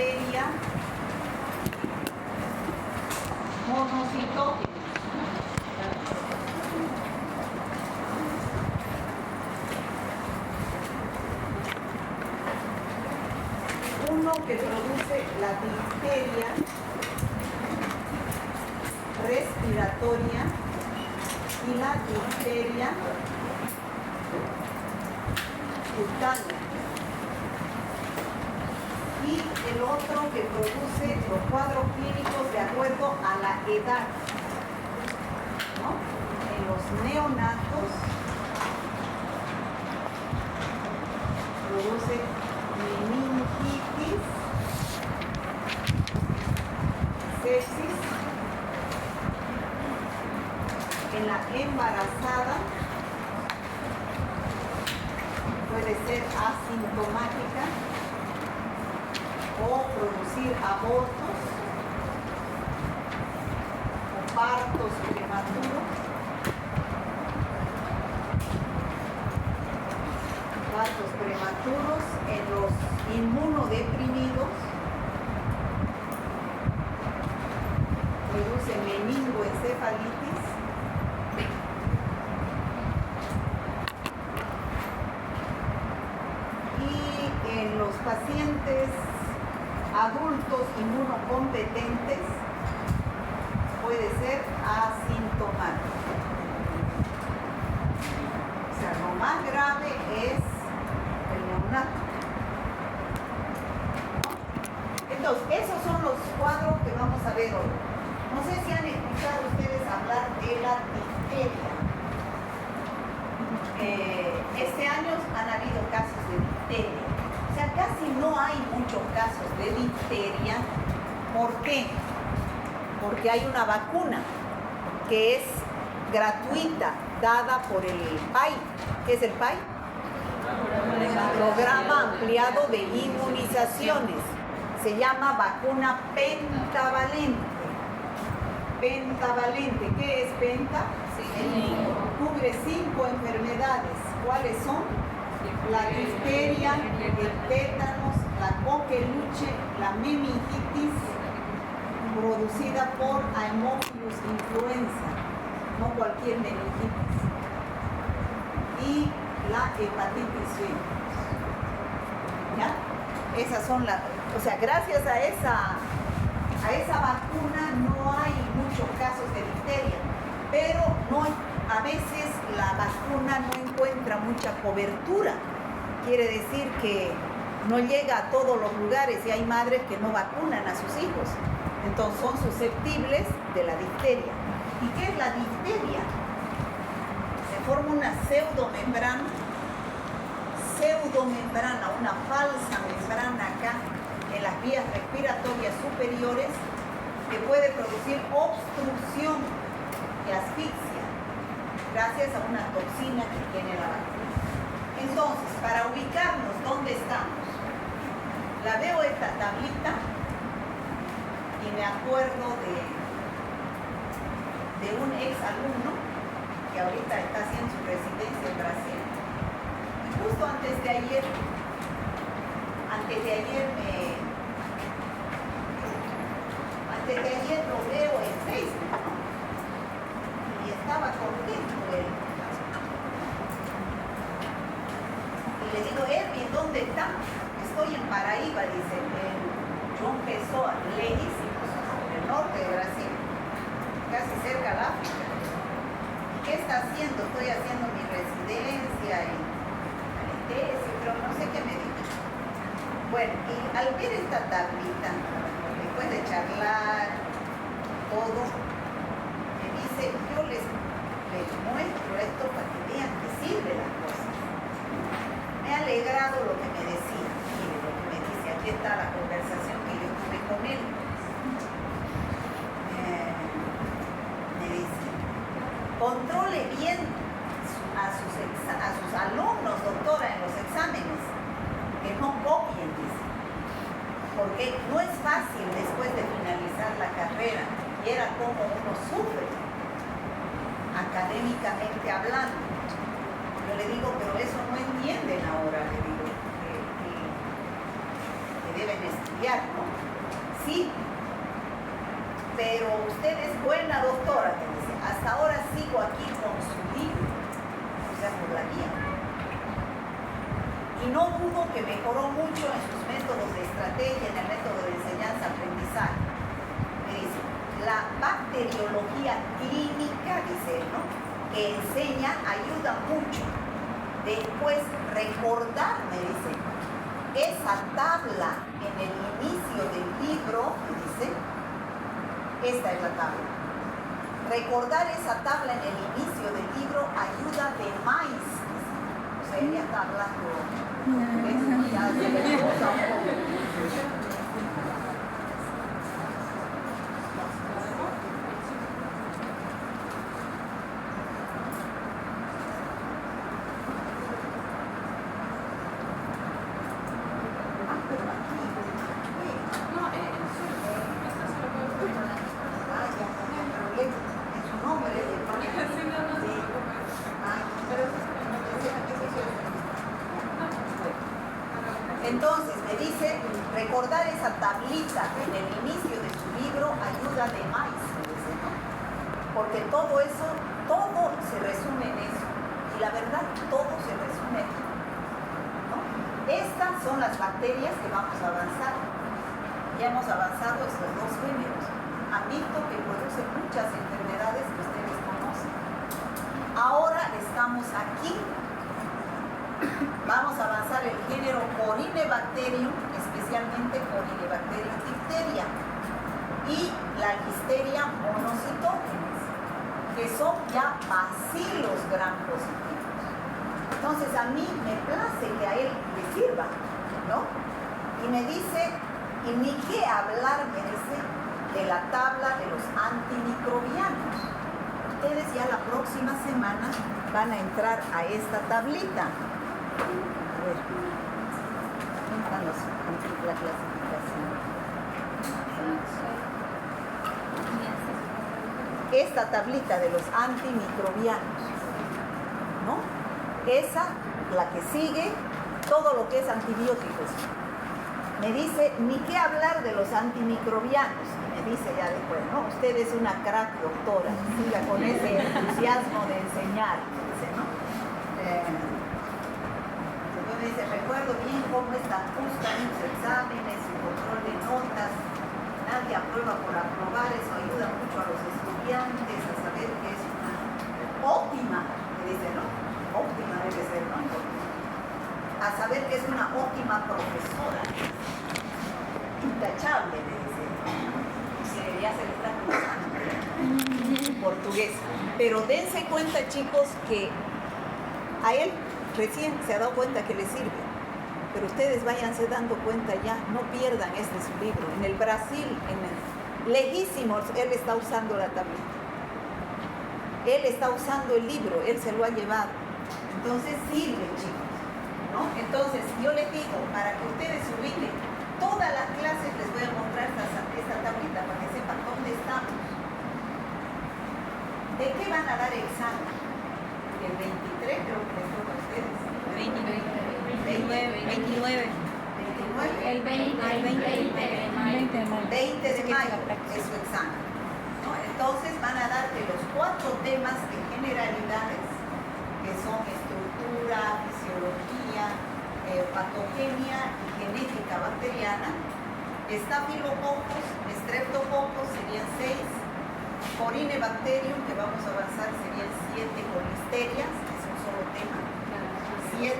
difteria monocitógenos. Uno que produce la difteria respiratoria y la difteria cutánea. Y el otro que produce los cuadros clínicos de acuerdo a la edad, ¿no? En los neonatos produce meningitis, sepsis. En la embarazada puede ser asintomática o producir abortos o partos prematuros. Partos prematuros en los inmunodeprimidos. Produce meningoencefalitis. Y en los pacientes adultos inmunocompetentes puede ser asintomático. O sea, lo más grave es el neonato. Entonces, esos son los cuadros que vamos a ver hoy. No sé si han escuchado ustedes hablar de la difteria. Este año han habido casos de difteria. O sea, casi no hay muchos casos de difteria. ¿Por qué? Porque hay una vacuna que es gratuita, dada por el PAI. ¿Qué es el PAI? Programa Ampliado de Inmunizaciones. Se llama vacuna pentavalente. Pentavalente. ¿Qué es penta? Sí. Cubre 5 enfermedades. ¿Cuáles son? La difteria, el tétanos, la coqueluche, la meningitis, producida por Haemophilus influenza, no cualquier meningitis, y la hepatitis C. ¿Ya? Esas son las, o sea, gracias a esa vacuna no hay muchos casos de difteria, pero a veces la vacuna no encuentra mucha cobertura. Quiere decir que no llega a todos los lugares y hay madres que no vacunan a sus hijos. Entonces son susceptibles de la difteria. ¿Y qué es la difteria? Se forma una pseudomembrana, una falsa membrana acá en las vías respiratorias superiores que puede producir obstrucción y asfixia gracias a una toxina que tiene la vacuna. Entonces, para ubicarnos dónde estamos, la veo esta tablita y me acuerdo de un ex alumno que ahorita está haciendo su residencia en Brasil. Y justo antes de ayer lo veo en Facebook, ¿no? Y estaba contento él. Y le digo, Erwin, ¿dónde está? Estoy en Paraíba, dice, en João Pessoa, lejísimos, en el norte de Brasil, casi cerca de África. ¿Y qué está haciendo? Estoy haciendo mi residencia y anestesia, pero no sé qué me dijo. Bueno, y al ver esta tablita, después de charlar todo, me dice, yo les muestro esto para que vean que sirve las cosas. Me ha alegrado lo que me decía. Mire lo que me dice, aquí está la conversación que yo tuve con él. Me dice, controle bien a sus alumnos, doctora, en los exámenes, que no copien, dice, porque no es fácil después de finalizar la carrera, y era como uno sufre, académicamente hablando. Yo le digo, pero eso no entienden ahora, le digo, que deben estudiar, ¿no? Sí, pero usted es buena doctora, que dice, hasta ahora sigo aquí con su libro, o sea, por la guía. Y no dudo que mejoró mucho en sus métodos de estrategia, en el método de enseñanza-aprendizaje. Me dice, la bacteriología clínica, dice, ¿no?, que enseña ayuda mucho. Después, recordar, me dice, esa tabla en el inicio del libro, me dice, esta es la tabla. Recordar esa tabla en el inicio del libro ayuda de más. O sea, ella está hablando de eso, ya se le gusta un poco. Entonces, me dice, recordar esa tablita en el inicio de su libro ayuda de más, me dice, ¿no? Porque todo eso, todo se resume en eso. Y la verdad, todo se resume aquí, ¿no? Estas son las bacterias que vamos a avanzar. Ya hemos avanzado estos dos géneros. Admito que producen muchas enfermedades que ustedes conocen. Ahora estamos aquí. Vamos a avanzar el género Corynebacterium, especialmente Corynebacterium diphtheria, y la Listeria monocytogenes, que son ya bacilos gram positivos. Entonces a mí me place que a él le sirva, ¿no? Y me dice, y ni qué hablar, me dice, de la tabla de los antimicrobianos. Ustedes ya la próxima semana van a entrar a esta tablita. A ver, cuéntanos la clasificación. Esta tablita de los antimicrobianos, ¿no? Esa, la que sigue, todo lo que es antibióticos. Me dice, ni qué hablar de los antimicrobianos. Y me dice ya después, ¿no? Usted es una crack doctora, siga con ese entusiasmo de enseñar, dice, ¿no? Me dice, recuerdo bien cómo están justa en sus exámenes, su control de notas. Nadie aprueba por aprobar, eso ayuda mucho a los estudiantes a saber que es una óptima, me dice, ¿no? Óptima debe ser, ¿no? A saber que es una óptima profesora. Intachable, me dice. Ya se le está cruzando. Portugués. Pero dense cuenta, chicos, que a él recién se ha dado cuenta que le sirve, pero ustedes váyanse dando cuenta ya, no pierdan este su libro. En el Brasil, lejísimos, él está usando la tablita. Él está usando el libro, él se lo ha llevado. Entonces sirve, chicos, ¿no? Entonces yo les digo, para que ustedes se ubiquen, todas las clases les voy a mostrar esta tablita para que sepan dónde estamos. ¿De qué van a dar examen? El 23 creo que les toca a ustedes. 29. El 20 de mayo es su examen, ¿no? Entonces van a darte los 4 temas de generalidades, que son estructura, fisiología, patogenia y genética bacteriana. Staphylococcus, streptococcus serían 6. Corynebacterium, que vamos a avanzar, serían 7 con listerias, que es un solo tema. 7,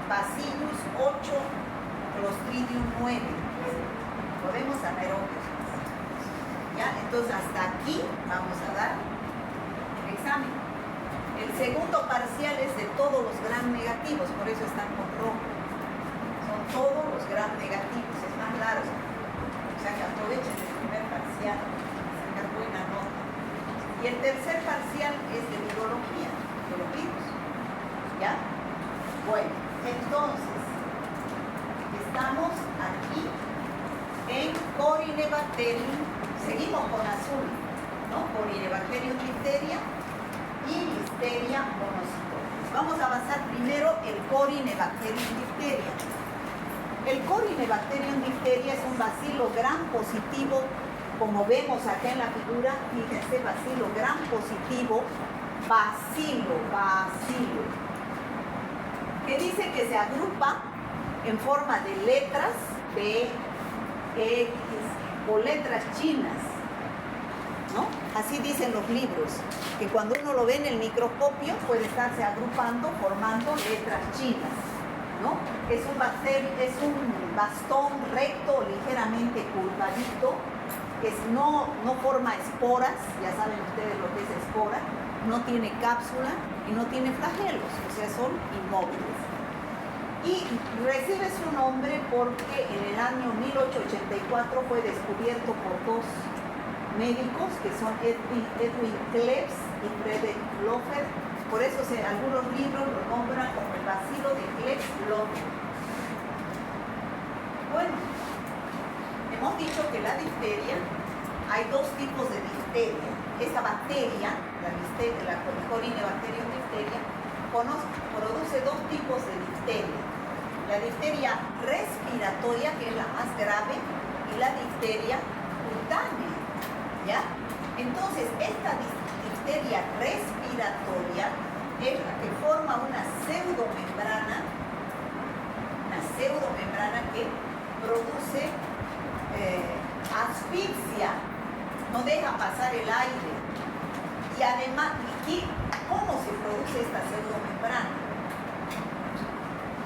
Bacillus, 8, Clostridium, 9. Podemos anaerobios. ¿Ya? Entonces hasta aquí vamos a dar el examen. El segundo parcial es de todos los gram negativos, por eso están con rojo. Son todos los gram negativos, es más largo. O sea que aprovechen el primer parcial, sacar buena nota. Y el tercer parcial es de virología, de los virus. ¿Ya? Bueno, entonces, estamos aquí en Corynebacterium, seguimos con azul, ¿no? Corynebacterium diphtheria y Listeria monocytogenes. Vamos a avanzar primero el Corynebacterium diphtheria. El Corynebacterium diphtheria es un bacilo gram positivo, como vemos acá en la figura. Fíjense, bacilo gram positivo, bacilo, que dice que se agrupa en forma de letras B, X o letras chinas, ¿no? Así dicen los libros, que cuando uno lo ve en el microscopio puede estarse agrupando, formando letras chinas, ¿no? Es un bastón recto, ligeramente curvadito, que no forma esporas. Ya saben ustedes lo que es espora. No tiene cápsula y no tiene flagelos, o sea, son inmóviles. Y recibe su nombre porque en el año 1884 fue descubierto por dos médicos que son Edwin Klebs y Frederick Lofer. Por eso algunos libros lo nombran como el bacilo de Klebs-Lofer. Bueno, hemos dicho que la difteria, hay dos tipos de difteria. Esa bacteria, la Corynebacterium diphtheria, produce dos tipos de difteria. La difteria respiratoria, que es la más grave, y la difteria cutánea, ¿ya? Entonces, esta difteria respiratoria es la que forma una pseudomembrana que produce asfixia, no deja pasar el aire. Y además, ¿cómo se produce esta pseudomembrana?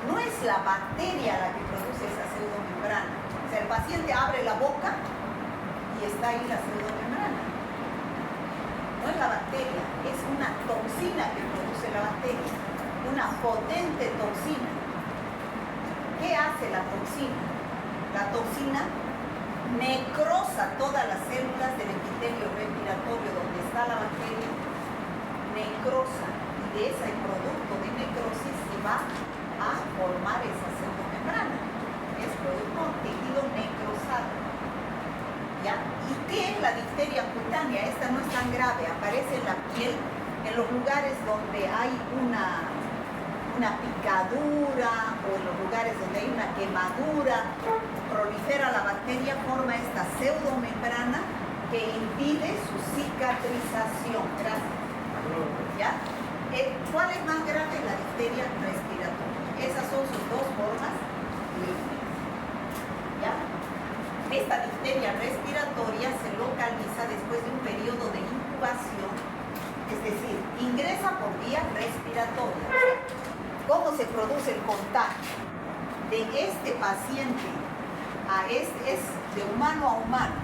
No es la bacteria la que produce esa pseudomembrana. O sea, el paciente abre la boca y está ahí la pseudomembrana. No es la bacteria, es una toxina que produce la bacteria, una potente toxina. ¿Qué hace la toxina? La toxina necrosa todas las células del epitelio respiratorio donde está la bacteria, necrosa, y de ese producto de necrosis se va a formar esa pseudomembrana. Es producto de tejido necrosado. ¿Ya? ¿Y qué es la difteria cutánea? Esta no es tan grave, aparece en la piel, en los lugares donde hay una picadura o en los lugares donde hay una quemadura, prolifera la bacteria, forma esta pseudomembrana que impide su cicatrización. Gracias. ¿Ya? ¿Cuál es más grave? La difteria respiratoria. Esas son sus dos formas líquidas. ¿Ya? Esta difteria respiratoria se localiza después de un periodo de incubación, es decir, ingresa por vía respiratoria. ¿Cómo se produce el contagio? De este paciente a este, es de humano a humano.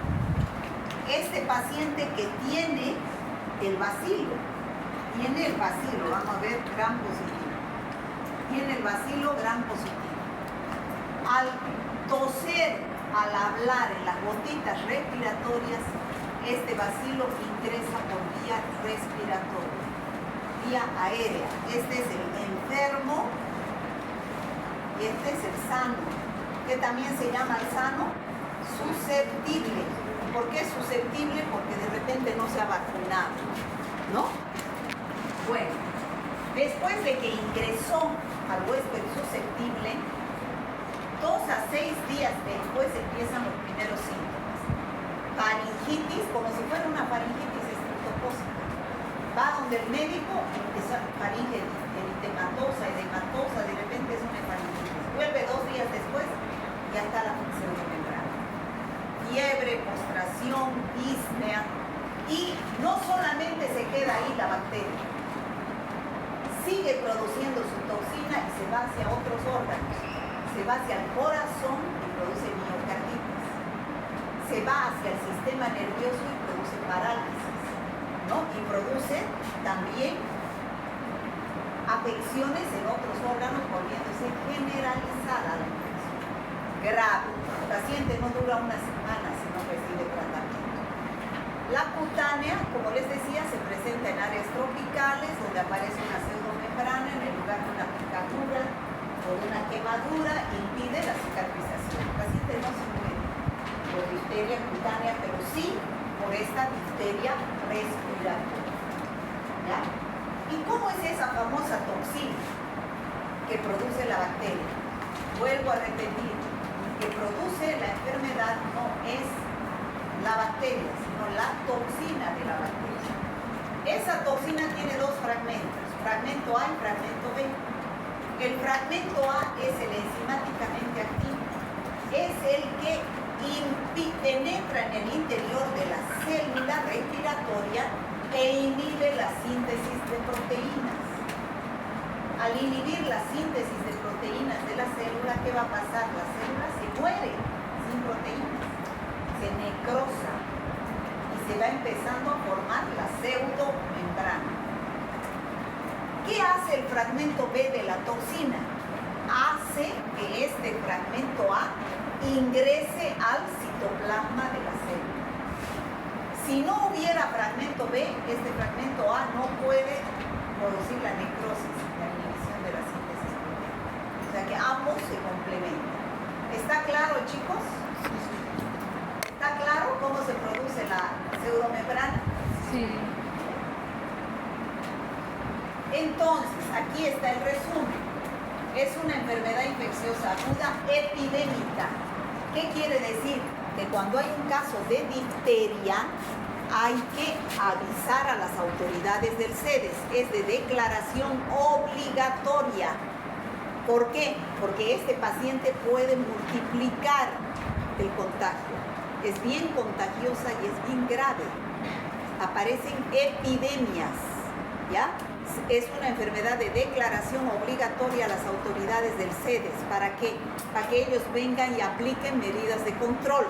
Este paciente que tiene el bacilo, vamos a ver, gram positivo. Tiene el bacilo gram positivo. Al toser, al hablar en las gotitas respiratorias, este bacilo ingresa por vía respiratoria, vía aérea. Este es el enfermo y este es el sano, que también se llama el sano susceptible. ¿Por qué susceptible? Porque de repente no se ha vacunado, ¿no? Bueno, después de que ingresó al huésped susceptible, 2 a 6 días después empiezan los primeros síntomas. Faringitis, como si fuera una faringitis estreptocócica. Va donde el médico, empieza faringe eritematosa, edematosa, de repente es una faringitis. Vuelve 2 días después, ya está la pseudomembrana. Fiebre, postración, disnea, y no solamente se queda ahí la bacteria, sigue produciendo su toxina y se va hacia otros órganos. Se va hacia el corazón y produce miocarditis. Se va hacia el sistema nervioso y produce parálisis, ¿no? Y produce también afecciones en otros órganos, volviéndose generalizada la infección. Grave. El paciente no dura una semana si no recibe tratamiento. La cutánea, como les decía, se presenta en áreas tropicales donde aparece una pseudomembrana en el lugar de una picadura o de una quemadura, impide la cicatrización. El paciente no se muere por difteria cutánea, pero sí por esta difteria respiratoria. ¿Ya? ¿Y cómo es esa famosa toxina que produce la bacteria? Vuelvo a repetir, que produce la enfermedad no es la bacteria, sino la toxina de la bacteria. Esa toxina tiene dos fragmentos, fragmento A y fragmento B. El fragmento A es el enzimáticamente activo, es el que penetra en el interior de la célula respiratoria e inhibe la síntesis de proteínas. Al inhibir la síntesis de proteínas de la célula, ¿qué va a pasar? La célula se muere sin proteínas, se necrosa y se va empezando a formar la pseudomembrana. ¿Qué hace el fragmento B de la toxina? Hace que este fragmento A ingrese al citoplasma de la célula. Si no hubiera fragmento B, este fragmento A no puede producir la necrosis, la inhibición de la síntesis proteica. O sea que ambos se complementan. ¿Está claro, chicos? ¿Está claro cómo se produce la pseudomembrana? Sí. Entonces, aquí está el resumen. Es una enfermedad infecciosa aguda epidémica. ¿Qué quiere decir? Que cuando hay un caso de difteria, hay que avisar a las autoridades del CEDES. Es de declaración obligatoria. ¿Por qué? Porque este paciente puede multiplicar el contagio. Es bien contagiosa y es bien grave. Aparecen epidemias, ¿ya? Es una enfermedad de declaración obligatoria a las autoridades del CEDES. ¿Para qué? Para que ellos vengan y apliquen medidas de control.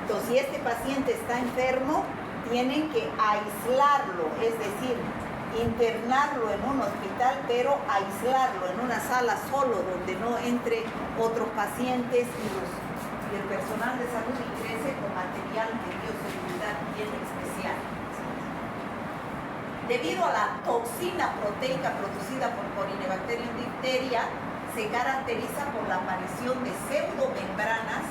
Entonces, si este paciente está enfermo, tienen que aislarlo, es decir, internarlo en un hospital, pero aislarlo en una sala solo, donde no entre otros pacientes y el personal de salud ingrese con material de bioseguridad bien especial. Debido a la toxina proteica producida por Corynebacterium diphtheria, se caracteriza por la aparición de pseudomembranas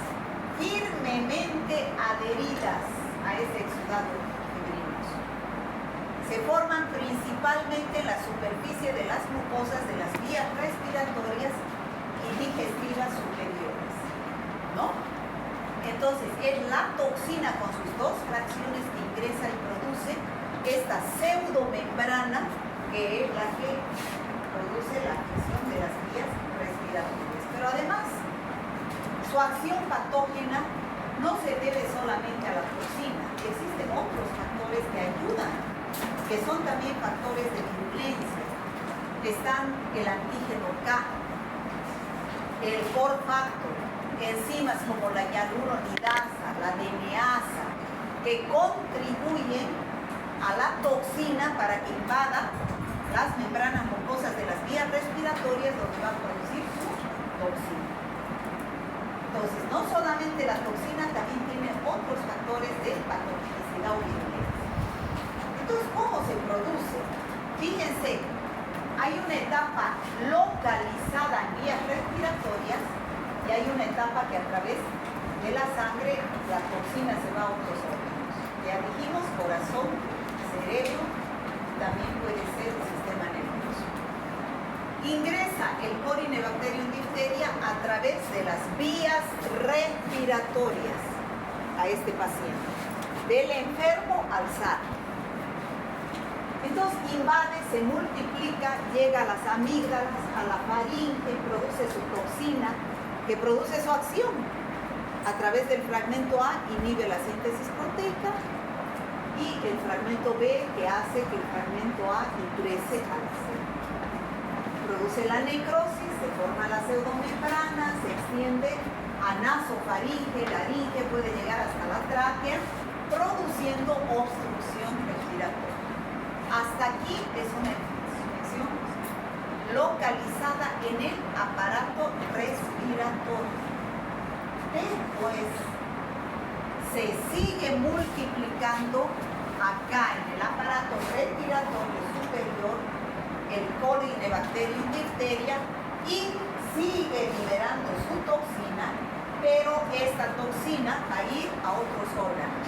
firmemente adheridas a ese exudado fibrinoso. Se forman principalmente en la superficie de las mucosas de las vías respiratorias y digestivas superiores, ¿no? Entonces, es la toxina con sus dos fracciones que ingresa y produce esta pseudomembrana, que es la que produce la afección de las vías respiratorias. Pero además, su acción patógena no se debe solamente a la toxina. Existen otros factores que ayudan, que son también factores de virulencia. Están el antígeno K, el core factor, enzimas como la hialuronidasa, la DNasa, que contribuyen a la toxina para que invada las membranas mucosas de las vías respiratorias, donde va a producir su toxina. Entonces, no solamente la toxina, también tiene otros factores de patogenicidad o virulencia. Entonces, ¿cómo se produce? Fíjense, hay una etapa localizada en vías respiratorias y hay una etapa que a través de la sangre la toxina se va a otros órganos. Ya dijimos, corazón, cerebro, también puede ser el sistema nervioso. Ingresa el Corynebacterium diphtheria a través de las vías respiratorias a este paciente, del enfermo al sano. Entonces invade, se multiplica, llega a las amígdalas, a la faringe, produce su toxina, que produce su acción. A través del fragmento A inhibe la síntesis proteica, y el fragmento B, que hace que el fragmento A ingrese a la célula. Produce la necrosis, se forma la pseudomembrana, se extiende a nasofaringe, laringe, puede llegar hasta la tráquea, produciendo obstrucción respiratoria. Hasta aquí es una infección localizada en el aparato respiratorio. Después se sigue multiplicando acá en el aparato respiratorio superior el Corynebacterium diphtheria y sigue liberando su toxina, pero esta toxina va a ir a otros órganos: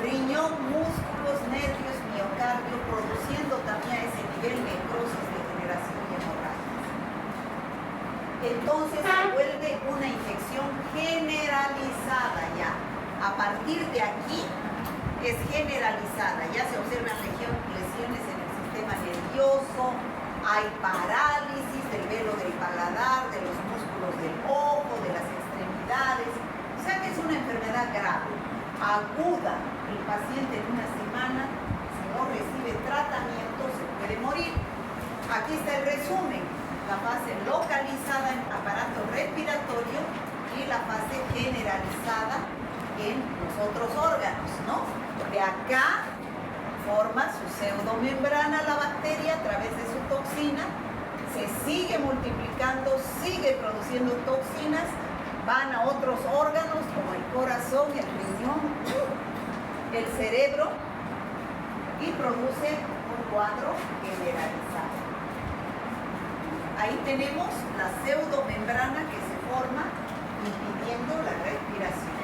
riñón, músculos, nervios, miocardio, produciendo también a ese nivel necrosis, degeneración y hemorragias. entonces se vuelve una infección generalizada ya. A partir de aquí es generalizada, ya se observan lesiones en el sistema nervioso, hay parálisis del velo del paladar, de los músculos del ojo, de las extremidades, o sea que es una enfermedad grave, aguda. El paciente en una semana, si no recibe tratamiento, se puede morir. Aquí está el resumen: la fase localizada en aparato respiratorio y la fase generalizada en los otros órganos, ¿no? De acá forma su pseudomembrana la bacteria a través de su toxina, se sigue multiplicando, sigue produciendo toxinas, van a otros órganos como el corazón, el riñón, el cerebro y produce un cuadro generalizado. Ahí tenemos la pseudomembrana que se forma impidiendo la respiración.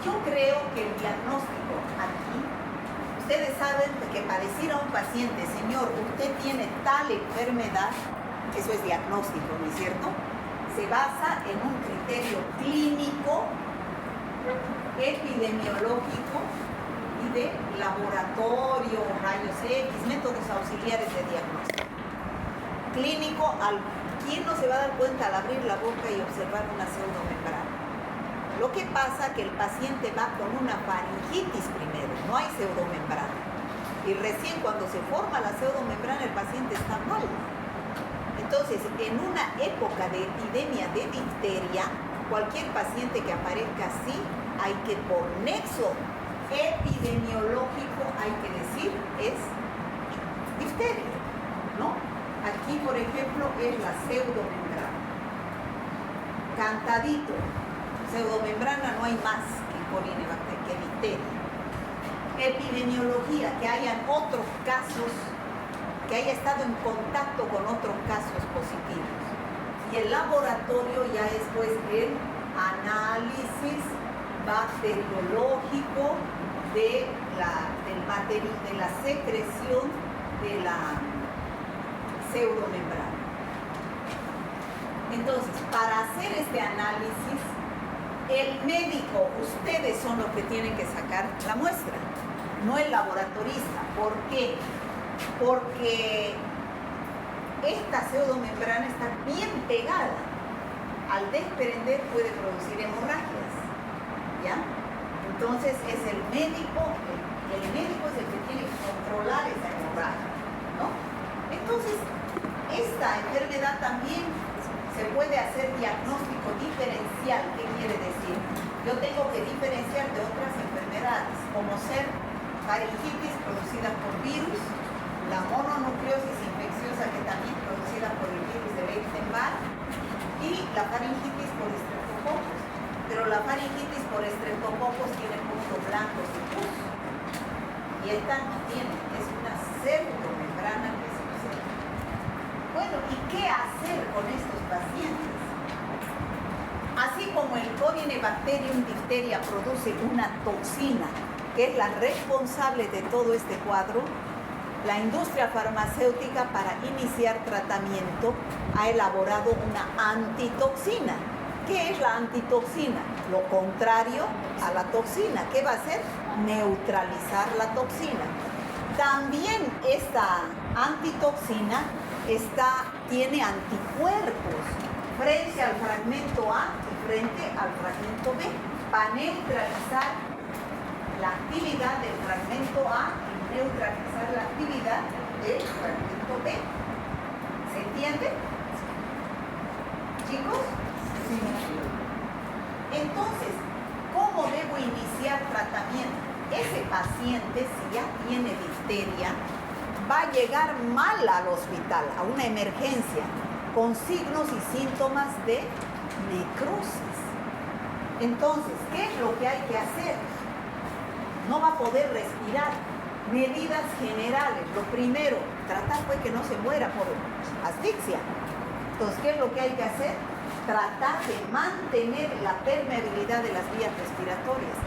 Yo creo que el diagnóstico aquí, ustedes saben que para decir a un paciente, señor, usted tiene tal enfermedad, eso es diagnóstico, ¿no es cierto? Se basa en un criterio clínico, epidemiológico y de laboratorio, rayos X, métodos auxiliares de diagnóstico. Clínico, ¿quién no se va a dar cuenta al abrir la boca y observar una pseudomembrana? Lo que pasa es que el paciente va con una faringitis primero, no hay pseudomembrana. Y recién cuando se forma la pseudomembrana el paciente está mal. Entonces, en una época de epidemia de difteria, cualquier paciente que aparezca así, hay que por nexo epidemiológico, hay que decir, es difteria, ¿no? Aquí, por ejemplo, es la pseudomembrana. Cantadito. Pseudomembrana no hay más que corinebacteria, que difteria. Epidemiología, que hayan otros casos, que haya estado en contacto con otros casos positivos. Y el laboratorio ya es pues el análisis bacteriológico de la secreción de la pseudomembrana. Entonces, para hacer este análisis, el médico, ustedes son los que tienen que sacar la muestra, no el laboratorista. ¿Por qué? Porque esta pseudomembrana está bien pegada. Al desprender puede producir hemorragias, ¿ya? Entonces es el médico es el que tiene que controlar esa hemorragia, ¿no? Entonces, esta enfermedad también se puede hacer diagnóstico diferencial. ¿Qué quiere decir? Yo tengo que diferenciar de otras enfermedades, como ser faringitis producida por virus, la mononucleosis infecciosa que también es producida por el virus de Epstein-Barr y la faringitis por estreptococos. Pero la faringitis por estreptococos tiene puntos blancos y pus. Y esta no tiene, es una pseudomembrana que se observa. Bueno, ¿y qué hacer con estos pacientes? Así como el Corynebacterium difteria produce una toxina que es la responsable de todo este cuadro, la industria farmacéutica para iniciar tratamiento ha elaborado una antitoxina. ¿Qué es la antitoxina? Lo contrario a la toxina. ¿Qué va a hacer? Neutralizar la toxina. También esta antitoxina tiene anticuerpos frente al fragmento A y frente al fragmento B para neutralizar la actividad del fragmento A y neutralizar la actividad del fragmento B. ¿Se entiende? ¿Chicos? Sí. Entonces, ¿cómo debo iniciar tratamiento? Ese paciente, si ya tiene difteria, va a llegar mal al hospital, a una emergencia, con signos y síntomas de necrosis. Entonces, ¿qué es lo que hay que hacer? No va a poder respirar. Medidas generales. Lo primero, tratar pues que no se muera por asfixia. Entonces, ¿qué es lo que hay que hacer? Tratar de mantener la permeabilidad de las vías respiratorias.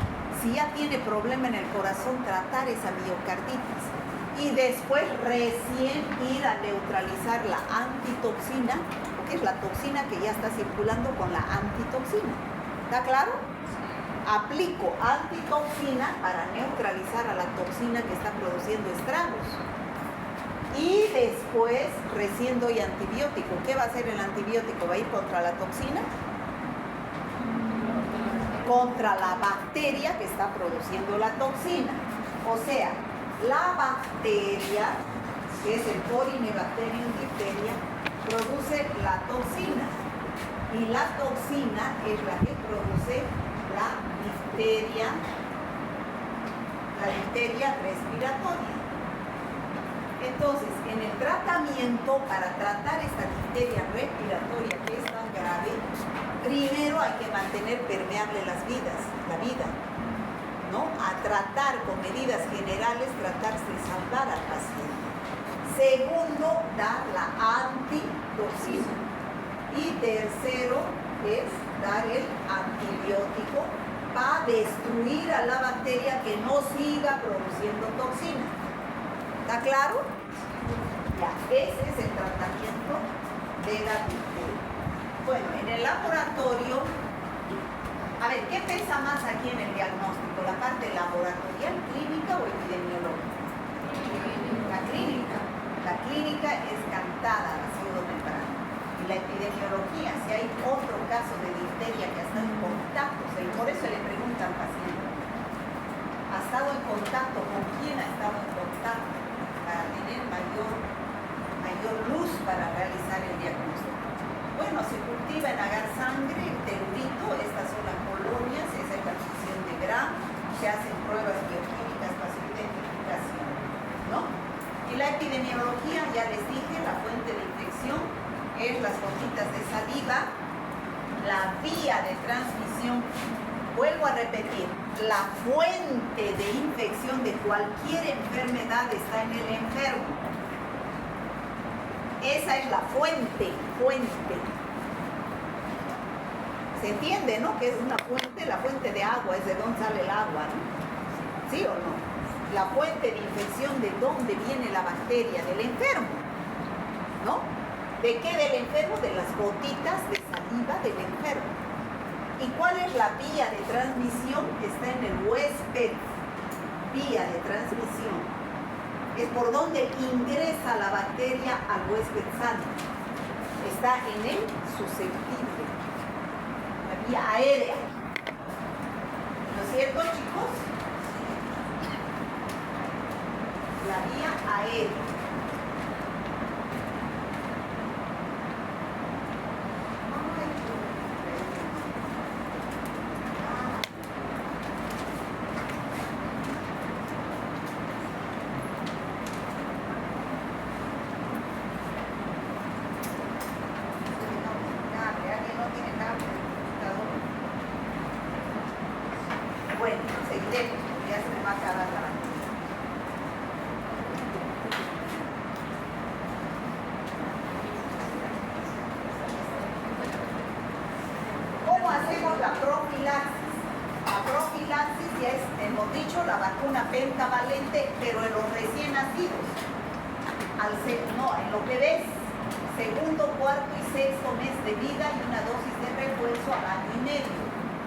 Si ya tiene problema en el corazón, tratar esa miocarditis. y después recién ir a neutralizar la antitoxina, porque es la toxina que ya está circulando con la antitoxina. ¿Está claro? Aplico antitoxina para neutralizar a la toxina que está produciendo estragos. Y después recién doy antibiótico. ¿Qué va a hacer el antibiótico? ¿Va a ir contra la toxina? Contra la bacteria que está produciendo la toxina. O sea, la bacteria, que es el Corynebacterium diphtheria, produce la toxina. Y la toxina es la que produce la difteria respiratoria. Entonces, en el tratamiento, para tratar esta difteria respiratoria que es tan grave, primero hay que mantener permeable la vida, ¿no? A tratar con medidas generales, tratarse de salvar al paciente. Segundo, dar la antitoxina. Y tercero es dar el antibiótico para destruir a la bacteria que no siga produciendo toxina. ¿Está claro? Ya, ese es el tratamiento de la difteria. Bueno, en el laboratorio, a ver, ¿qué pesa más aquí en el diagnóstico? ¿La parte laboratorial, clínica o epidemiológica? La clínica. La clínica es cantada, la pseudomembrana. Y la epidemiología, si hay otro caso de difteria que ha estado en contacto, por eso le pregunta al paciente, ¿ha estado en contacto? ¿Con quién ha estado en contacto? Para tener mayor luz para realizar el diagnóstico. Bueno, se cultiva en agar sangre, terurito, estas son las colonias, esa es la función de Gram, se hacen pruebas bioquímicas para su identificación, ¿no? Y la epidemiología, ya les dije, la fuente de infección es las gotitas de saliva, la vía de transmisión, vuelvo a repetir, la fuente de infección de cualquier enfermedad está en el enfermo. Esa es la fuente. ¿Se entiende, no? Que es una fuente, la fuente de agua, es de dónde sale el agua, ¿no? ¿Sí o no? La fuente de infección, de dónde viene la bacteria, del enfermo, ¿no? ¿De qué del enfermo? De las gotitas de saliva del enfermo. ¿Y cuál es la vía de transmisión? Está en el huésped. Vía de transmisión. Es por donde ingresa la bacteria al huésped sano. Está en el susceptible. La vía aérea. ¿No es cierto, chicos? La vía aérea. Pentavalente, pero en los recién nacidos, en lo que ves, segundo, cuarto y sexto mes de vida y una dosis de refuerzo al año y medio,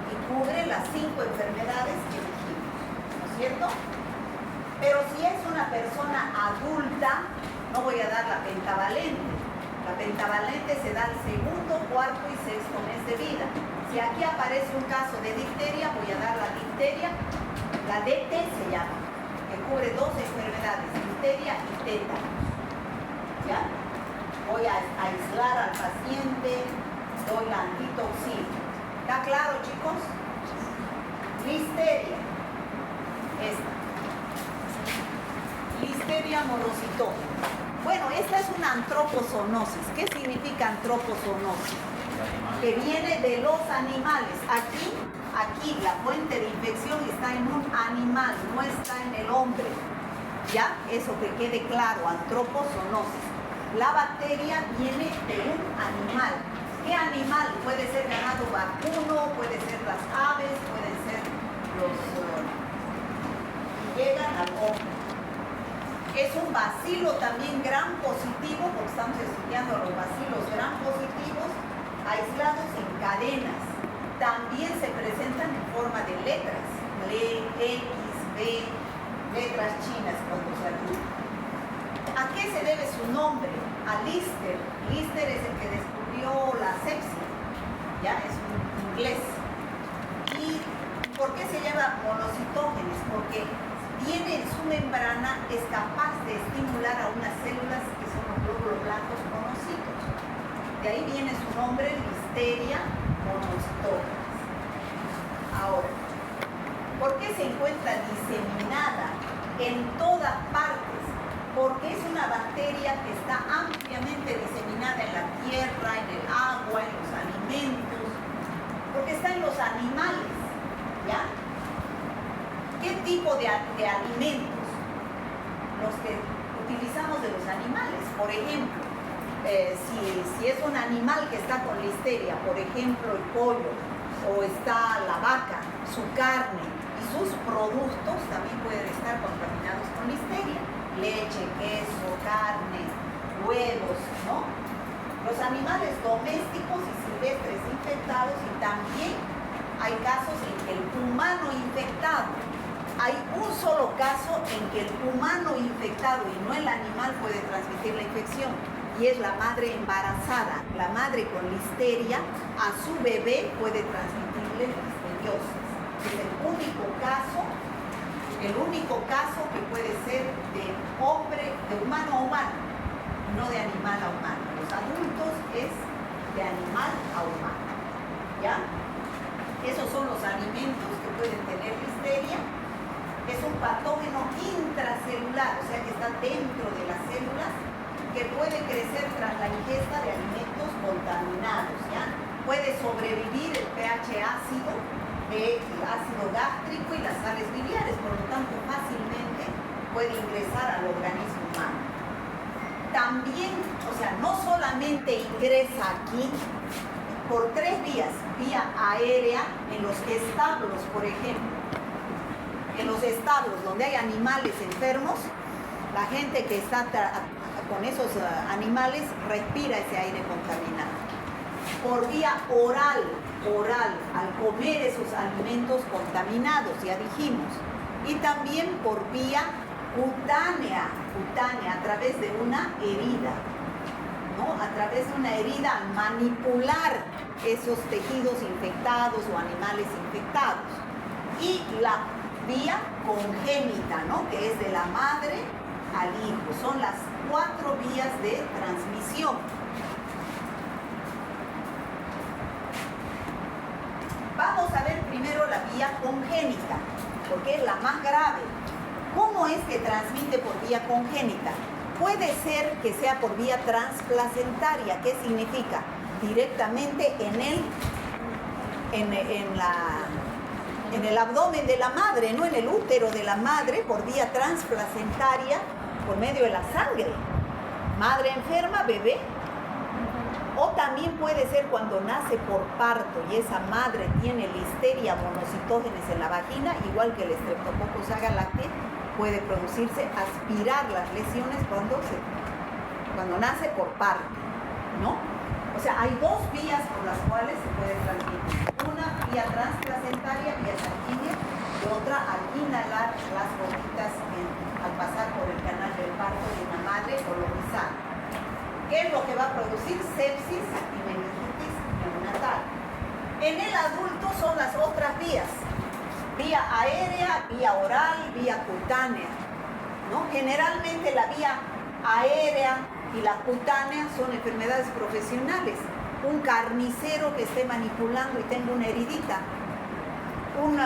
y cubre las 5 enfermedades que dijimos, ¿no es cierto? Pero si es una persona adulta, no voy a dar la pentavalente. La pentavalente se da al segundo, cuarto y sexto mes de vida. Si aquí aparece un caso de difteria, voy a dar la difteria. La DT se llama, que cubre 2 enfermedades, difteria y tétano. ¿Ya? Voy a aislar al paciente, doy la antitoxina. ¿Está claro, chicos? Listeria. Esta. Listeria monocytógena. Bueno, esta es una antropozoonosis. ¿Qué significa antropozoonosis? Que viene de los animales. Aquí la fuente de infección está en un animal, no está en el hombre. ¿Ya? Eso que quede claro, antropozoonosis. La bacteria viene de un animal. ¿Qué animal? Puede ser ganado vacuno, puede ser las aves, pueden ser los... llegan al hombre. Es un bacilo también gram positivo, porque estamos estudiando los bacilos gram positivos, aislados en cadenas. También se presentan en forma de letras, X, B, letras chinas cuando se agrupan. ¿A qué se debe su nombre? A Lister. Lister es el que descubrió la sepsia, ya es un inglés. ¿Y por qué se llama monocitógenes? Porque tiene su membrana, es capaz de estimular a unas células que son los glóbulos blancos monocitos. De ahí viene su nombre, Listeria monocitógenes. Ahora, ¿por qué se encuentra diseminada en todas partes? Porque es una bacteria que está ampliamente diseminada en la tierra, en el agua, en los alimentos, porque está en los animales, ¿ya? ¿Qué tipo de alimentos? Los que utilizamos de los animales. Por ejemplo, si es un animal que está con listeria, por ejemplo el pollo, o está la vaca, su carne y sus productos también pueden estar contaminados con listeria. Leche, queso, carne, huevos, ¿no? Los animales domésticos y silvestres infectados, y también hay casos en que el humano infectado. Hay un solo caso en que el humano infectado y no el animal puede transmitir la infección, y es la madre embarazada. La madre con listeria a su bebé puede transmitirle listeriosis. Es el único caso que puede ser de hombre, de humano a humano, no de animal a humano. Los adultos es de animal a humano, ¿ya? Esos son los alimentos que pueden tener listeria. Es un patógeno intracelular, o sea que está dentro de las células, que puede crecer tras la ingesta de alimentos contaminados, ¿ya? Puede sobrevivir el pH ácido, el ácido gástrico y las sales biliares, por lo tanto fácilmente puede ingresar al organismo humano. También, o sea, no solamente ingresa aquí por 3 vías: vía aérea, en los establos, por ejemplo. En los establos donde hay animales enfermos, la gente que está con esos animales respira ese aire contaminado. Por vía oral, al comer esos alimentos contaminados, ya dijimos. Y también por vía cutánea, a través de una herida, ¿no? A través de una herida, al manipular esos tejidos infectados o animales infectados. Y la vía congénita, ¿no? Que es de la madre al hijo. Son las 4 vías de transmisión. Vamos a ver primero la vía congénita, porque es la más grave. ¿Cómo es que transmite por vía congénita? Puede ser que sea por vía transplacentaria. ¿Qué significa? Directamente en el abdomen de la madre, no en el útero de la madre, por vía transplacentaria, por medio de la sangre. Madre enferma, bebé. O también puede ser cuando nace por parto y esa madre tiene listeria monocitógenes en la vagina, igual que el Streptococcus agalactiae, puede producirse, aspirar las lesiones cuando nace por parto, ¿no? O sea, hay 2 vías por las cuales se puede transmitir. Una vía transplacentaria, vía sanguínea, y otra al inhalar las gotitas al pasar por el canal del parto de una madre colonizada. ¿Qué es lo que va a producir? Sepsis y meningitis neonatal. En el adulto son las otras vías: vía aérea, vía oral, vía cutánea, ¿no? Generalmente la vía aérea y la cutánea son enfermedades profesionales. Un carnicero que esté manipulando y tenga una heridita, un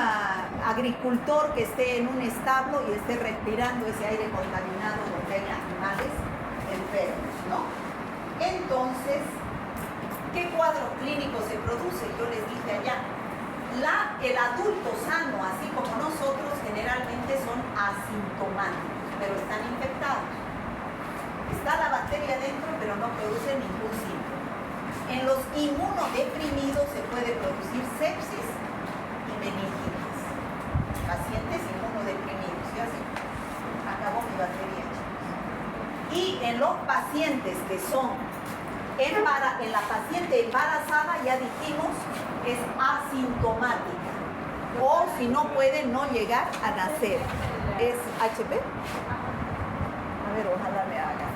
agricultor que esté en un establo y esté respirando ese aire contaminado donde hay animales enfermos, ¿no? Entonces, ¿qué cuadro clínico se produce? Yo les dije allá, el adulto sano, así como nosotros, generalmente son asintomáticos, pero están infectados. Está la bacteria dentro, pero no produce ningún síntoma. En los inmunodeprimidos se puede producir sepsis y meningitis. Pacientes inmunodeprimidos. Y así, acabó mi batería, chicos. Y en los pacientes que son en la paciente embarazada, ya dijimos, es asintomática. O si no puede no llegar a nacer. ¿Es HP? A ver, ojalá me haga.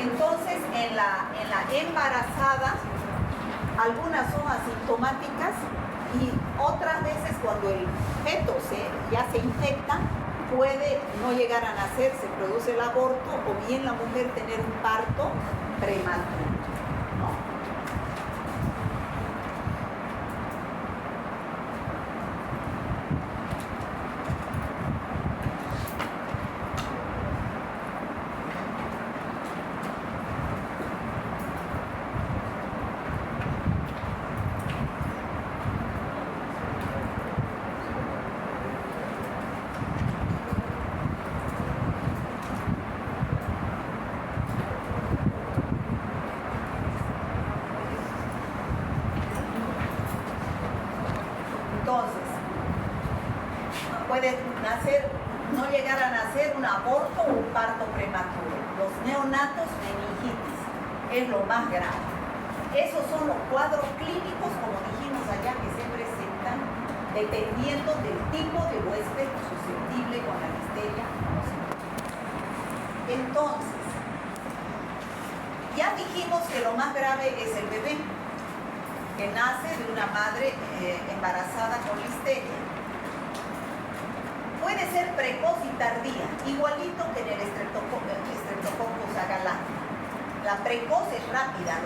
Entonces, en la embarazada, algunas son asintomáticas y otras veces cuando el feto ya se infecta, puede no llegar a nacer, se produce el aborto o bien la mujer tener un parto prematuro, ¿no? Entonces, puede no llegar a nacer un aborto o un parto prematuro. Los neonatos, meningitis, es lo más grave. Esos son los cuadros clínicos, como dijimos allá, que se presentan dependiendo del tipo de huésped susceptible con la listeria. Entonces, ya dijimos que lo más grave es el bebé, que nace de una madre embarazada con listeria. Puede ser precoz y tardía, igualito que en el Streptococcus agalacti. La precoz es rápida,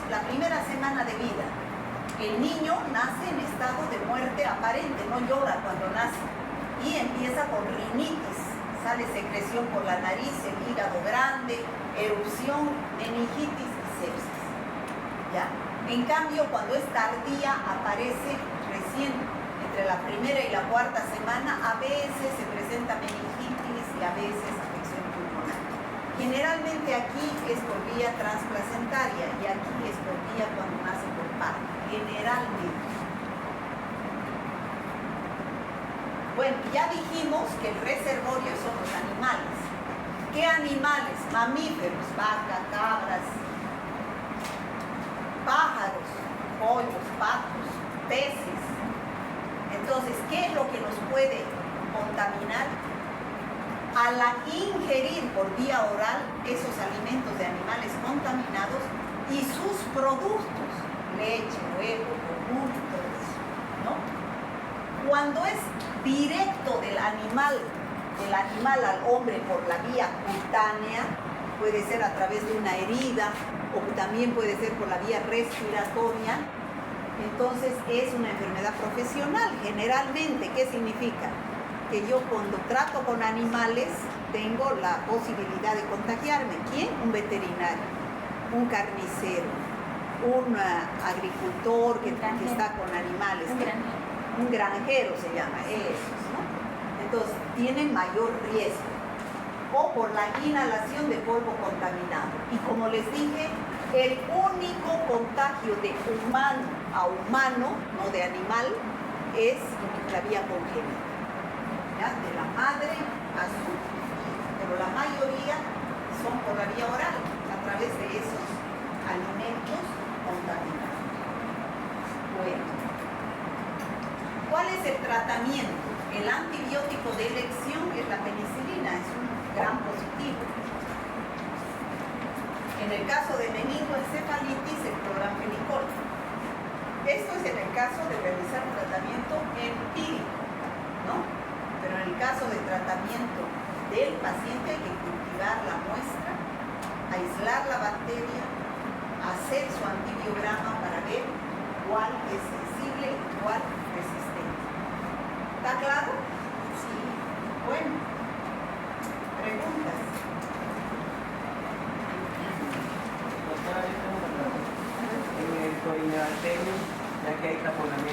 la primera semana de vida. El niño nace en estado de muerte aparente, no llora cuando nace y empieza con rinitis, sale secreción por la nariz, el hígado grande, erupción, meningitis y sepsis. ¿Ya? En cambio, cuando es tardía, aparece recién entre la primera y la cuarta semana, a veces se presenta meningitis y a veces afección pulmonar. Generalmente aquí es por vía transplacentaria y aquí es por vía cuando nace por parto, generalmente. Bueno, ya dijimos que el reservorio son los animales. ¿Qué animales? Mamíferos, vaca, cabras, pájaros, pollos, patos, peces. Entonces, ¿qué es lo que nos puede contaminar? Al ingerir por vía oral esos alimentos de animales contaminados y sus productos, leche, huevo, yogur, todo eso, ¿no? Cuando es directo del animal al hombre por la vía cutánea, puede ser a través de una herida o también puede ser por la vía respiratoria, entonces es una enfermedad profesional. Generalmente, ¿qué significa? Que yo cuando trato con animales tengo la posibilidad de contagiarme. ¿Quién? Un veterinario, un carnicero, un agricultor que está con animales. Un granjero se llama, esos, ¿no? Entonces, tienen mayor riesgo. O por la inhalación de polvo contaminado. Y como les dije, el único contagio de humano a humano, no de animal, es la vía congénita. ¿Ya? De la madre a su hijo. Pero la mayoría son por la vía oral, a través de esos alimentos contaminados. Bueno, ¿cuál es el tratamiento? El antibiótico de elección es la penicilina, es un gran positivo. En el caso de meningoencefalitis, el cloramfenicol. Esto es en el caso de realizar un tratamiento empírico, ¿no? Pero en el caso de tratamiento del paciente hay que cultivar la muestra, aislar la bacteria, hacer su antibiograma para ver cuál es sensible y cuál resistente. ¿Está claro? Sí. Bueno, preguntas. En el coinalterio, ya que hay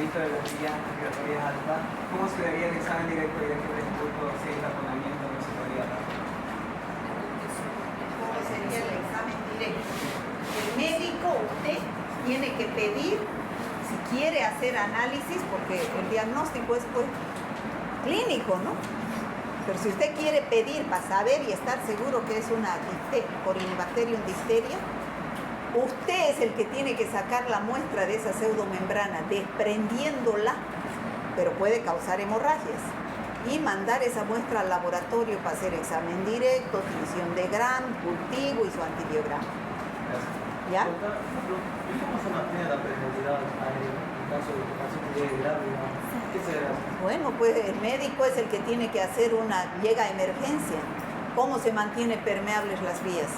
tratamiento de las vías respiratorias altas, ¿cómo se daría el examen directo y de qué resultado si el taponamiento no se podría dar? ¿Cómo sería el examen directo? El médico, usted tiene que pedir, si quiere hacer análisis, porque el diagnóstico es pues, clínico, ¿no? Pero si usted quiere pedir para saber y estar seguro que es una Corynebacterium difteria, usted es el que tiene que sacar la muestra de esa pseudomembrana, desprendiéndola, pero puede causar hemorragias, y mandar esa muestra al laboratorio para hacer examen directo, tinción de Gram, cultivo y su antibiograma. ¿Ya? ¿Y cómo se mantiene la permeabilidad aérea en caso de que el paciente llegue grave? ¿Qué se hace? Bueno, pues el médico es el que tiene que hacer llega a emergencia. ¿Cómo se mantiene permeables las vías?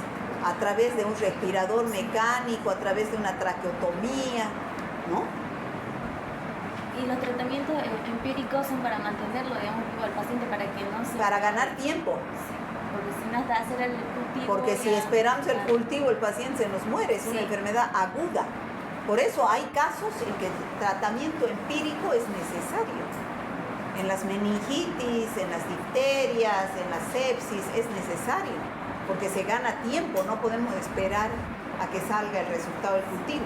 A través de un respirador mecánico, a través de una traqueotomía, ¿no? Y los tratamientos empíricos son para mantenerlo, digamos, vivo al paciente para que no se... Para ganar tiempo. Sí, porque si no hasta hacer el cultivo... Porque si esperamos el cultivo, el paciente se nos muere, es una enfermedad aguda. Por eso hay casos en que el tratamiento empírico es necesario. En las meningitis, en las difterias, en la sepsis, es necesario. Porque se gana tiempo, no podemos esperar a que salga el resultado del cultivo.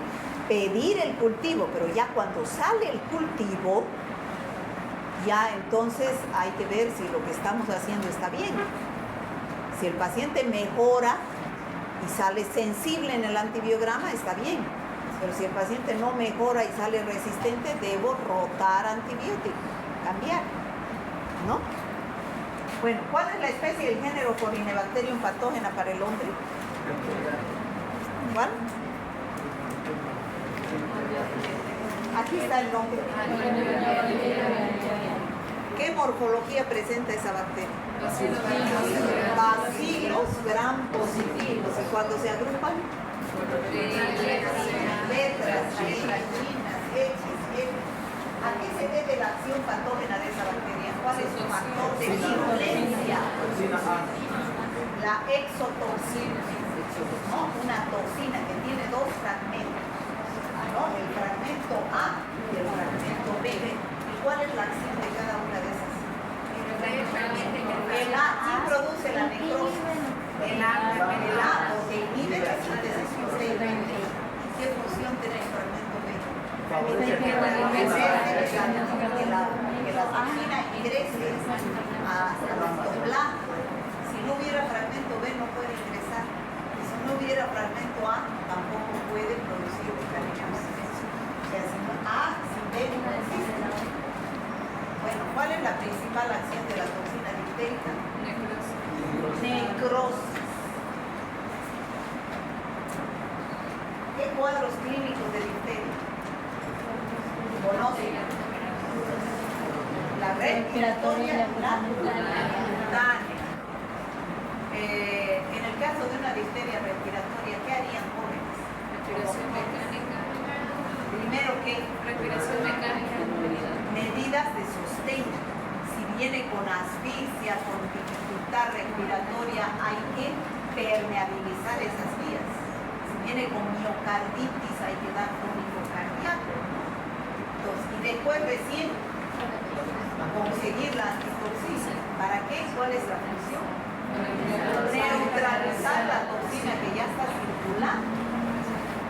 Pedir el cultivo, pero ya cuando sale el cultivo, ya entonces hay que ver si lo que estamos haciendo está bien. Si el paciente mejora y sale sensible en el antibiograma, está bien. Pero si el paciente no mejora y sale resistente, debo rotar antibiótico, cambiar, ¿no? Bueno, ¿cuál es la especie y el género Corynebacterium patógena para el hombre? ¿Cuál? Aquí está el nombre. ¿Qué morfología presenta esa bacteria? Bacilos gram positivos. ¿Y cuando se agrupan? Letras, chinas, X. ¿A qué se debe la acción patógena de esa bacteria? ¿Cuál es su factor de virulencia? La exotoxina. ¿No? Una toxina que tiene dos fragmentos. ¿No? El fragmento A y el fragmento B. ¿Y cuál es la acción de cada una de esas? El A. ¿Quién produce la necrosis? El A, porque inhibe la síntesis proteica. ¿Qué función tiene el fragmento B? Que la toxina ingrese hasta el citoplasma. Si no hubiera fragmento B, no puede ingresar. Y si no hubiera fragmento A, tampoco puede producir mecanismos. O sea, si no, A sin B no existe. Bueno, ¿cuál es la principal acción de la toxina difterica? Necrosis. ¿Qué cuadros clínicos de difteria conocen? La respiratoria, la cutánea. En el caso de una difteria respiratoria, ¿qué harían jóvenes? Respiración mecánica. Primero, ¿qué? Respiración mecánica. Medidas de sostén. Si viene con asfixia, con dificultad respiratoria, hay que permeabilizar esas vías. Si viene con miocarditis, hay que dar tónico cardíaco. Entonces, y después recién conseguir la antitoxina. ¿Para qué? ¿Cuál es la función? Neutralizar la toxina que ya está circulando.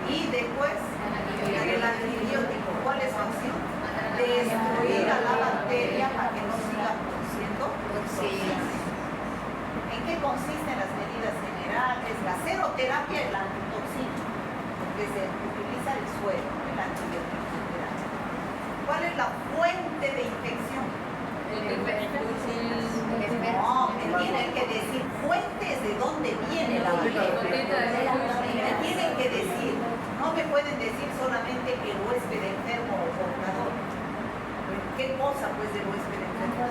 Y después el antibiótico. ¿Cuál es la acción? Destruir a la bacteria para que no siga produciendo toxinas. ¿En qué consisten las medidas generales? La seroterapia y la antitoxina, porque se utiliza el suero, el antibiótico. ¿Cuál es la fuente de infección? No, me tienen que decir fuentes de dónde viene la bacteria. Me tienen que decir, no me pueden decir solamente el huésped enfermo o portador. ¿Qué cosa pues del huésped enfermo?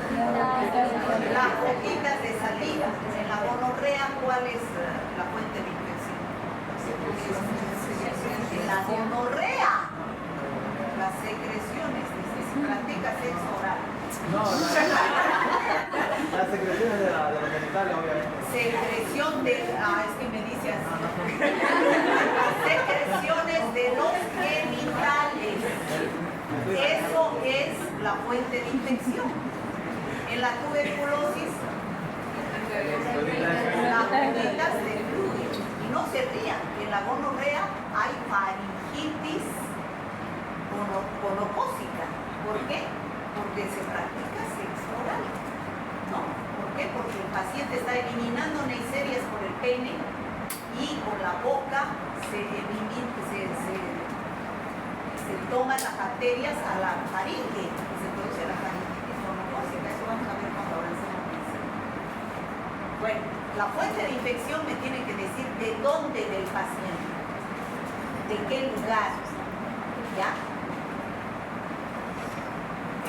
Las hojitas de saliva. En la gonorrea, ¿cuál es la fuente de infección? En la gonorrea, las secreciones, dice, si practica sexo oral. No, las secreciones de los genitales, obviamente. Secreción de... es que me dice así. Las secreciones de los genitales. Eso es la fuente de infección. En la tuberculosis, las gotitas de flujo. Y no se rían, en la gonorrea hay faringitis gonocócica. ¿Por qué? Porque se practica sexo oral. ¿No? ¿Por qué? Porque el paciente está eliminando neiserias por el pene y con la boca se toman las bacterias a la faringe y se produce la faringitis gonocócica. Eso vamos a ver cuando avancemos en medicina. Bueno, la fuente de infección me tiene que decir de dónde del paciente, de qué lugar, ¿ya?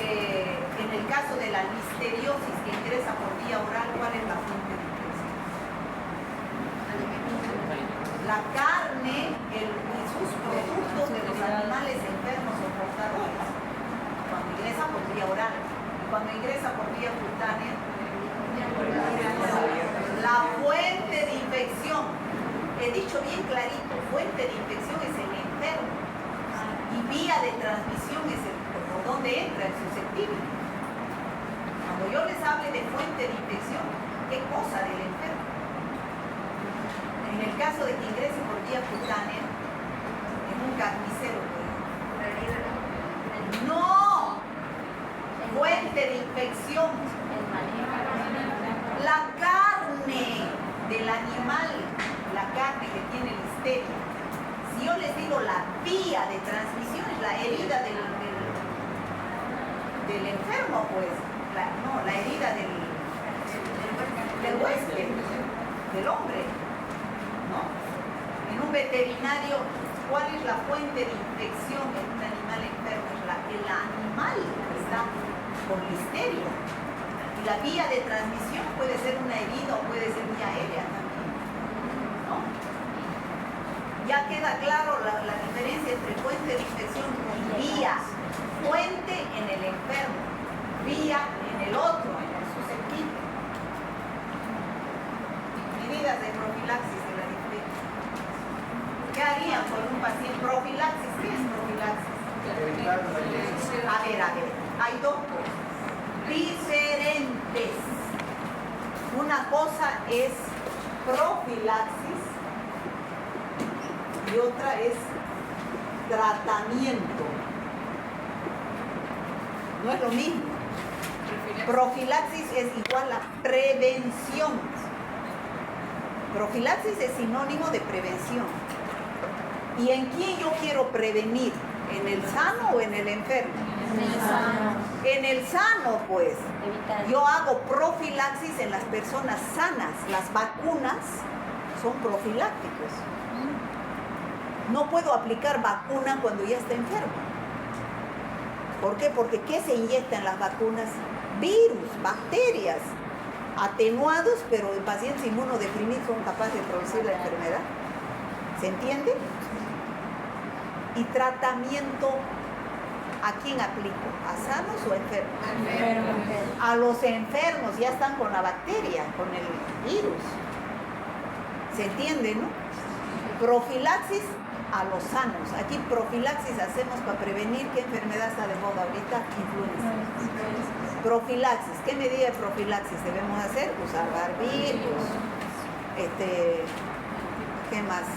En el caso de la listeriosis que ingresa por vía oral, ¿cuál es la fuente de infección? La carne y sus productos de los animales enfermos o portadores, cuando ingresa por vía oral. Y cuando ingresa por vía cutánea, la fuente de infección, he dicho bien clarito, fuente de infección es el enfermo y vía de transmisión es el por donde entra el susceptible. Cuando yo les hable de fuente de infección, ¿qué cosa del enfermo? En el caso de que ingrese por vía cutánea, en un carnicero, no, fuente de infección, la carne del animal, la carne que tiene listeria. Si yo les digo la vía de transmisión es la herida del enfermo, pues, la herida del huésped, del hombre, ¿no? En un veterinario, ¿cuál es la fuente de infección en un animal enfermo? El animal está con listeria. Y la vía de transmisión puede ser una herida o puede ser vía aérea también, ¿no? Ya queda claro la diferencia entre fuente de infección y vía. Fuente en el enfermo, vía en el otro, en el susceptible. Medidas de profilaxis de la difteria. ¿Qué harían con un paciente? ¿Profilaxis? ¿Qué es profilaxis? A ver, hay dos cosas diferentes. Una cosa es profilaxis y otra es tratamiento. No es lo mismo. Profilaxis es igual a prevención. Profilaxis es sinónimo de prevención. ¿Y en quién yo quiero prevenir? ¿En el sano o en el enfermo? En el sano. En el sano, pues. Evitar. Yo hago profilaxis en las personas sanas. Las vacunas son profilácticos. No puedo aplicar vacuna cuando ya está enfermo. ¿Por qué? Porque ¿qué se inyecta en las vacunas? Virus, bacterias, atenuados, pero en pacientes inmunodeprimidos son capaces de producir la enfermedad. ¿Se entiende? Y tratamiento, ¿a quién aplico? ¿A sanos o enfermos? A los enfermos, ya están con la bacteria, con el virus. ¿Se entiende, no? Profilaxis a los sanos. Aquí profilaxis hacemos para prevenir. ¿Qué enfermedad está de moda ahorita? Influenza. Profilaxis. ¿Qué medida de profilaxis debemos hacer? Usar barbitos. ¿Qué más?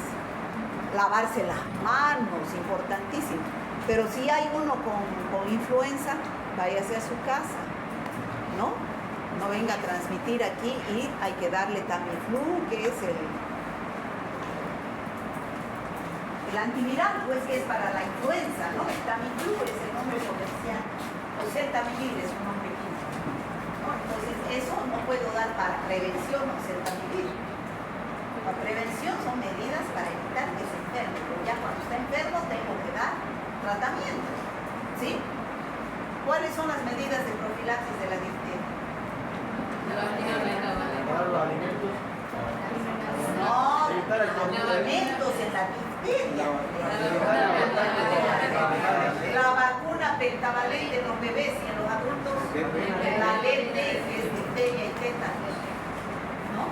Lavarse las manos, importantísimo. Pero si hay uno con influenza, váyase a su casa, ¿no? No venga a transmitir aquí y hay que darle Tamiflu, que es el antiviral, pues, que es para la influenza, ¿no? El Tamiflu es el nombre comercial. O Celtamivir es un nombre químico, ¿no? Entonces, eso no puedo dar para prevención o Celtamivir. La prevención son medidas para evitar que se enferme. Pero ya cuando está enfermo tengo que dar tratamiento, ¿sí? ¿Cuáles son las medidas de profilaxis de la difteria? Para los alimentos. No, alimentos en la difteria. La vacuna pentavalente en los bebés y en los adultos, la leche, que es difteria y tétanos, ¿no?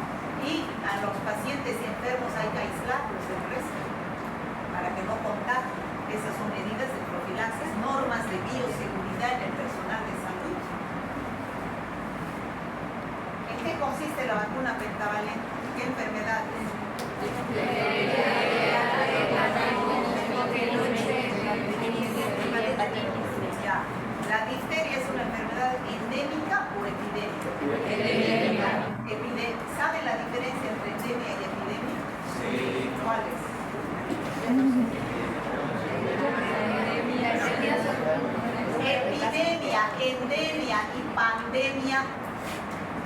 Y a los pacientes enfermos hay que aislarlos del resto para que no contagien. Esas son medidas de profilaxis, normas de bioseguridad en la vacuna pentavalente? ¿Qué enfermedad es? Ya. ¿La difteria es una enfermedad endémica o epidémica? ¿Saben la diferencia entre endemia y epidemia? Sí. ¿Cuál es? Epidemia, endemia y pandemia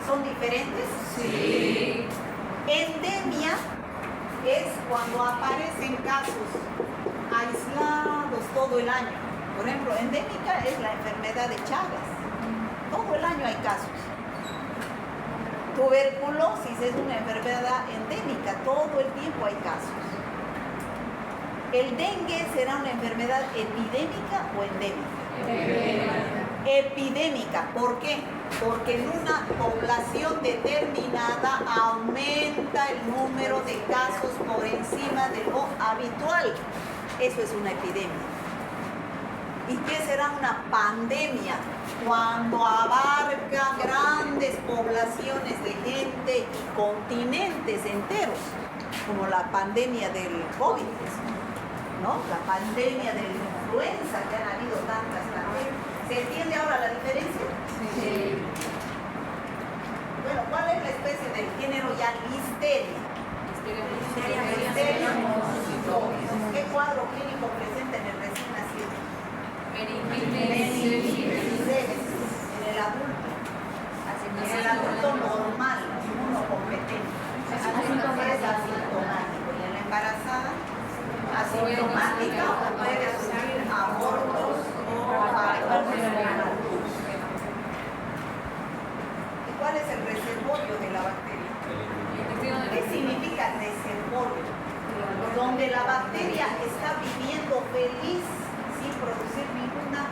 son diferentes. Sí. Endemia es cuando aparecen casos aislados todo el año. Por ejemplo, endémica es la enfermedad de Chagas. Todo el año hay casos. Tuberculosis es una enfermedad endémica, todo el tiempo hay casos. ¿El dengue será una enfermedad epidémica o endémica? Epidémica. ¿Por qué? Porque en una población determinada aumenta el número de casos por encima de lo habitual. Eso es una epidemia. ¿Y qué será una pandemia? Cuando abarca grandes poblaciones de gente y continentes enteros, como la pandemia del COVID, ¿no? La pandemia de la influenza, que han habido tantas pandemias. ¿Se entiende ahora la diferencia? Sí. Bueno, ¿cuál es la especie del género ya listeria? Listeria monocytosis. ¿Qué cuadro clínico presenta en el recién nacido? Meningitis en el adulto. En el adulto normal, uno competente. Es asintomático. Y en la embarazada, asintomática o puede sufrir abortos o partos prematuros. ¿Y cuál es el reservorio de la bacteria? ¿Qué significa reservorio? Donde la bacteria está viviendo feliz sin producir ninguna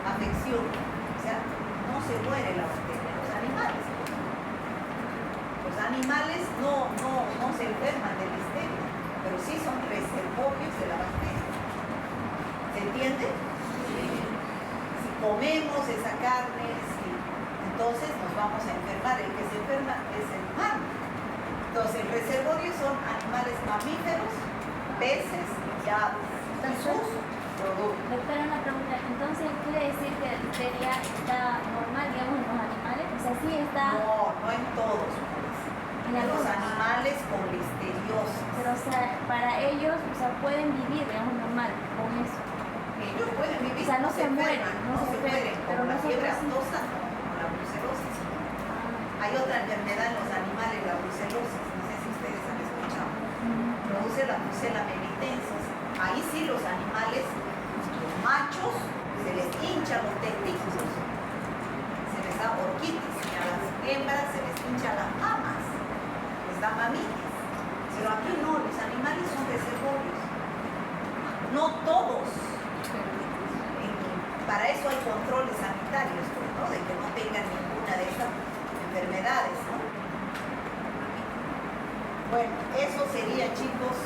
afección. O sea, no se muere la bacteria. Los animales no se enferman de listeria, pero sí son reservorios de la bacteria. ¿Se entiende? Si comemos esa carne, entonces nos vamos a enfermar. El que se enferma es el humano. Entonces, el reservorio son animales mamíferos, peces y aves. Y sus productos. Doctora, una pregunta. Entonces, ¿quiere decir que la listeria está normal, digamos, en los animales? O sea, sí está... No en todos. En los animales con listeriosis. Pero, o sea, para ellos, o sea, pueden vivir, digamos, normal con eso. Ellos pueden vivir, O sea, no se mueren, enferman, no se mueren, pero como la nosotros fiebre sí. aftosa, como la brucelosis. Hay otra enfermedad en los animales, la brucelosis, no sé si ustedes han escuchado. Produce la brucela melitensis. Ahí sí los animales, los machos, se les hinchan los testículos, se les da orquitis, y a las hembras se les hinchan las mamas, les da mamitis. Pero aquí no, los animales son reservorios. No todos. Para eso hay controles sanitarios, ¿no? De que no tengan ninguna de estas enfermedades, ¿no? Bueno, eso sería, chicos,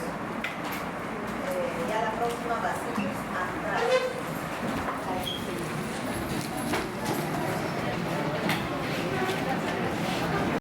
ya la próxima va a ser atrás.